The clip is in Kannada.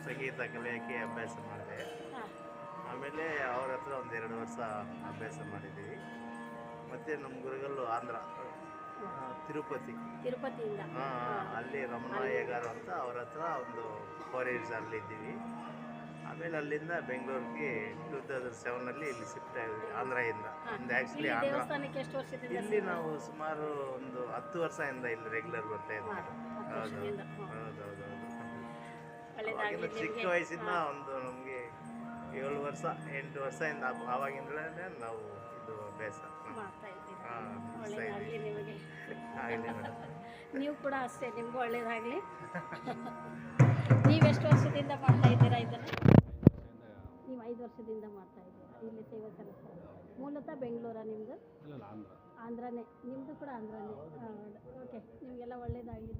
ಸಂಗೀತ ಕಲಿಯೋಕ್ಕೆ ಅಭ್ಯಾಸ ಮಾಡಿದೆ. ಆಮೇಲೆ ಅವ್ರ ಹತ್ರ ಒಂದು 2 ವರ್ಷ ಅಭ್ಯಾಸ ಮಾಡಿದ್ದೀವಿ. ಮತ್ತು ನಮ್ಮ ಗುರುಗಳು ಆಂಧ್ರ ತಿರುಪತಿಯಿಂದ ಅಲ್ಲಿ ರಮಣಯ್ಯಗಾರು ಅಂತ ಅವ್ರ ಹತ್ರ ಒಂದು 4 years ಅಲ್ಲಿದ್ದೀವಿ. ಆಮೇಲೆ ಅಲ್ಲಿಂದ ಬೆಂಗಳೂರಿಗೆ 2007 ಇಲ್ಲಿ ಶಿಫ್ಟ್ ಆಗಿದ್ವಿ ಆಂಧ್ರದಿಂದ. ಆ್ಯಕ್ಚುಲಿ ಇಲ್ಲಿ ನಾವು ಸುಮಾರು ಒಂದು 10 ವರ್ಷದಿಂದ ಇಲ್ಲಿ ರೆಗ್ಯುಲರ್ ಬರ್ತಾ ಇದ್ದೀವಿ. ಹೌದೌದು. ಚಿಕ್ಕ ವಯಸ್ಸಿಂದ ಒಂದು ನಮಗೆ 7 ವರ್ಷ 8 ವರ್ಷದಿಂದ ಆವಾಗಿಂದಲೇ ನಾವು ಇದು ಅಭ್ಯಾಸ ನೀವು ಕೂಡ ಅಷ್ಟೇ, ನಿಮಗೂ ಒಳ್ಳೇದಾಗಲಿ. ನೀವೆಷ್ಟು ವರ್ಷದಿಂದ ಮಾಡ್ತಾ ಇದ್ದೀರಾ ಇದನ್ನು? ನೀವು 5 ವರ್ಷದಿಂದ ಮಾಡ್ತಾ ಇದ್ದೀರಾ ಇಲ್ಲಿ ಸೇವಾ ಕೆಲಸ. ಮೂಲತಃ ಬೆಂಗಳೂರಾ ನಿಮ್ಮದು? ಆಂಧ್ರನೇ. ನಿಮ್ಮದು ಕೂಡ ಆಂಧ್ರನೇ. ಓಕೆ, ನಿಮಗೆಲ್ಲ ಒಳ್ಳೇದಾಗಲಿ.